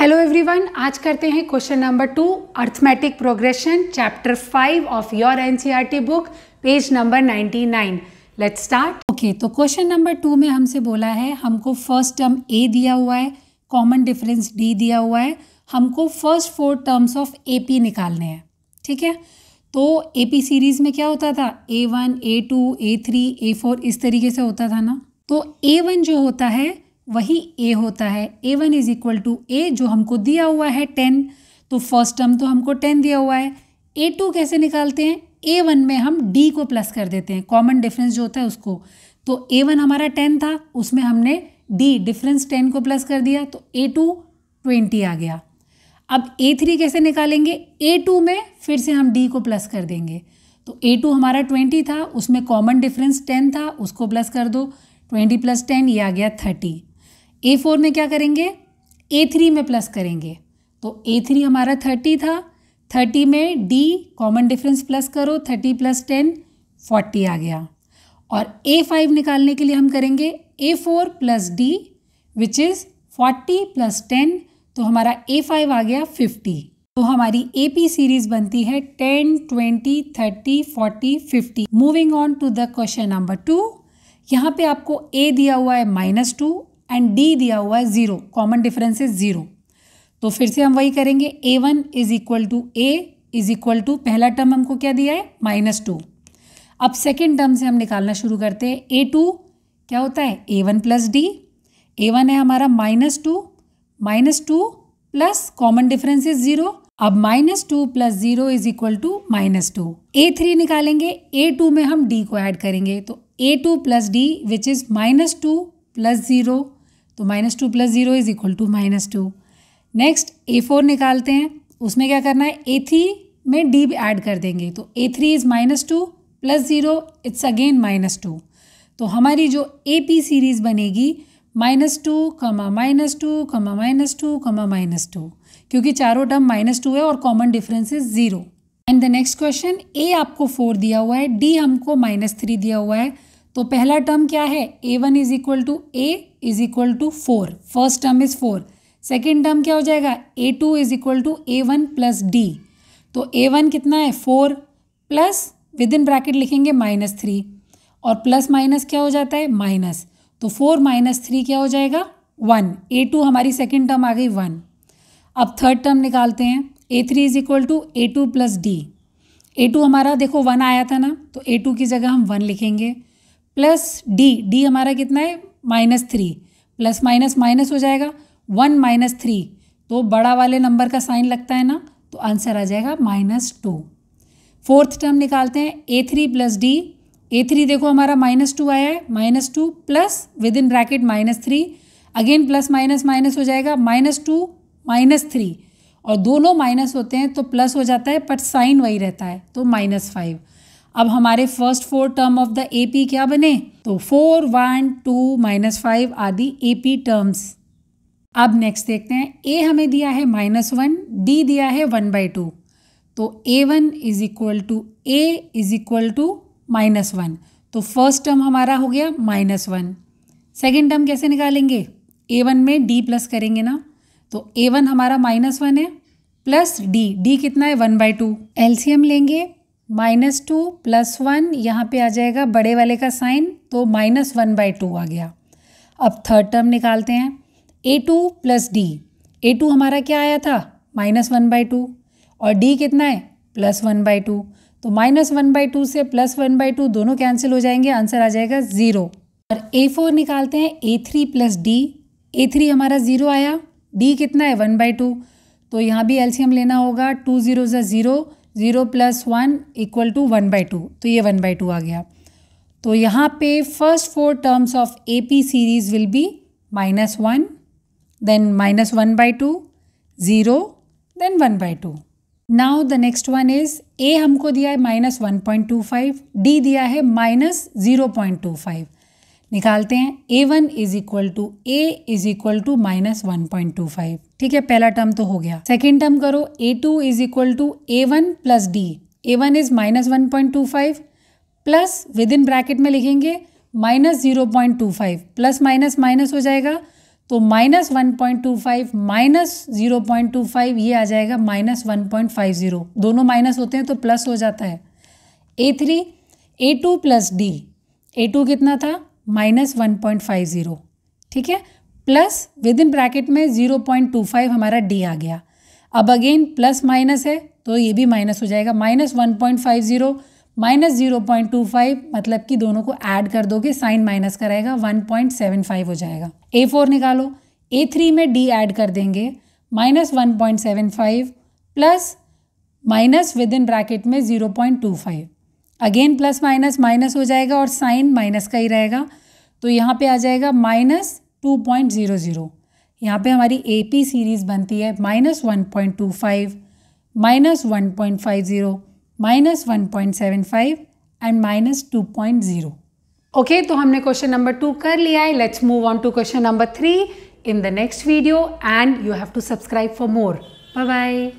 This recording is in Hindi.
हेलो एवरीवन, आज करते हैं question number 2 arithmetic progression chapter 5 of your NCERT book page number 99। Let's start. Okay, तो क्वेश्चन नंबर 2 में हमसे बोला है, हमको फर्स्ट टर्म ए दिया हुआ है, कॉमन डिफरेंस डी दिया हुआ है, हमको फर्स्ट 4 टर्म्स ऑफ एपी निकालने हैं। ठीक है, तो एपी सीरीज में क्या होता था, A1, A2, A3, A4 इस तरीके से होता था ना। तो A1 जो होता है वही A होता है। A1 is equal to A, जो हमको दिया हुआ है 10, तो फर्स्ट टर्म तो हमको 10 दिया हुआ है। A2 कैसे निकालते हैं, A1 में हम D को प्लस कर देते हैं, कॉमन डिफरेंस जो होता है उसको। तो A1 हमारा 10 था, उसमें हमने D डिफरेंस 10 को प्लस कर दिया, तो A2 20 आ गया। अब A3 कैसे निकालेंगे, A2 में फिर से हम D को प्लस कर देंगे। तो A2 हमारा 20 था, उसमें कॉमन डिफरेंस 10 था, उसको प्लस कर दो, 20 + 10 ये आ गया 30। A4 में क्या करेंगे, A3 में प्लस करेंगे। तो A3 हमारा 30 था, 30 में D कॉमन डिफरेंस प्लस करो, 30 + 10 40 आ गया। और A5 निकालने के लिए हम करेंगे A4 + D विच इज़ 40 + 10, तो हमारा A5 आ गया 50। तो हमारी AP सीरीज बनती है 10, 20, 30, 40, 50। Moving on to the question number 2। यहाँ पे आपको A दिया हुआ है -2 एंड D दिया हुआ है 0, कॉमन डिफरेंस है 0। तो फिर से हम वही करेंगे, A1 is equal to A is equal to, पहला टर्म हमको क्या दिया है -2। अब सेकेंड टर्म से हम निकालना शुरू करते हैं। A2 क्या होता है, A1 + D। A1 है हमारा -2 प्लस कॉमन डिफरेंस इज 0। अब -2 + 0 इज इक्वल टू -2। A3 निकालेंगे, A2 में हम D को ऐड करेंगे, तो A2 + D विच इज़ -2 + 0, तो -2 + 0 is equal to -2। Next A4 निकालते हैं, उसमें क्या करना है, A3 में D ऐड कर देंगे, तो A3 इज -2 + 0 इट्स अगेन -2। तो हमारी जो AP सीरीज बनेगी -2, -2, -2, -2, क्योंकि चारों टर्म -2 है और common difference is 0। And the next question, A आपको 4 दिया हुआ है, D हमको -3 दिया हुआ है। तो पहला टर्म क्या है, A1 is equal to A is equal to 4, first term is 4। Second term क्या हो जाएगा, A2 is equal to A1 + D। तो A1 कितना है 4 प्लस विद इन ब्रैकेट लिखेंगे -3, और प्लस माइनस क्या हो जाता है माइनस, तो 4 - 3 क्या हो जाएगा 1। A2 हमारी सेकेंड टर्म आ गई 1। अब थर्ड टर्म निकालते हैं, A3 is equal to A2 + D। A2 हमारा देखो 1 आया था ना, तो A2 की जगह हम 1 लिखेंगे, प्लस D हमारा कितना है -3, प्लस माइनस माइनस हो जाएगा 1 - 3, तो बड़ा वाले नंबर का साइन लगता है ना, तो आंसर आ जाएगा -2। फोर्थ टर्म निकालते हैं, A3 + D। A3 देखो हमारा -2 आया है, -2 plus within bracket -3, again plus minus minus हो जाएगा -2 -3, और दोनों माइनस होते हैं तो प्लस हो जाता है, पर साइन वही रहता है, तो -5। अब हमारे first 4 term of the AP क्या बने, तो 4, 1, 2, -5 आदि AP टर्म्स। अब नेक्स्ट देखते हैं, A हमें दिया है -1, D दिया है 1/2, तो A1 is equal to A is equal to -1। तो फर्स्ट टर्म हमारा हो गया -1। सेकेंड टर्म कैसे निकालेंगे, A1 में D प्लस करेंगे ना, तो A1 हमारा -1 है प्लस D कितना है 1/2। LCM लेंगे, -2 + 1, यहाँ पे आ जाएगा बड़े वाले का साइन, तो -1/2 आ गया। अब थर्ड टर्म निकालते हैं, A2 + D। A2 हमारा क्या आया था -1/2, और D कितना है +1/2, तो -1/2 से +1/2 दोनों कैंसिल हो जाएंगे, आंसर आ जाएगा 0। और A4 निकालते हैं, A3 + D। A3 हमारा 0 आया, D कितना है 1/2, तो यहाँ भी LCM लेना होगा, 2 0 = 0, 0 + 1 = 1/2, तो ये 1/2 आ गया। तो यहाँ पे first 4 terms of AP series will be -1, then -1/2, 0, then 1/2। Now the next one is, A हमको दिया है -1.25, D दिया है -0.25। निकालते हैं, A1 is equal to A is equal to -1.25। ठीक है, पहला टर्म तो हो गया। सेकेंड टर्म करो, A2 is equal to A1 + D। A1 इज -1.25 प्लस विद इन ब्रैकेट में लिखेंगे -0.25, प्लस माइनस माइनस हो जाएगा, तो -1.25 माइनस 0.25 ये आ जाएगा -1.50। दोनों माइनस होते हैं तो प्लस हो जाता है। A3 A2 plus D, A2 कितना था -1.50, ठीक है, प्लस विद इन ब्रैकेट में 0.25 हमारा D आ गया। अब अगेन प्लस माइनस है तो ये भी माइनस हो जाएगा, -1.50 माइनस 0.25 मतलब कि दोनों को ऐड कर दोगे, साइन माइनस कराएगा, 1.75 हो जाएगा। A4 निकालो, A3 में D ऐड कर देंगे, -1.75 plus minus with in bracket में 0.25, अगेन प्लस माइनस माइनस हो जाएगा और साइन माइनस का ही रहेगा, तो यहाँ पे आ जाएगा -2.00। यहाँ पे हमारी AP सीरीज़ बनती है -1.25, -1.50, -1.75 एंड -2.0। ओके, तो हमने क्वेश्चन नंबर 2 कर लिया है। Let's move on to question number 3 in the next video and you have to subscribe for more. Bye bye.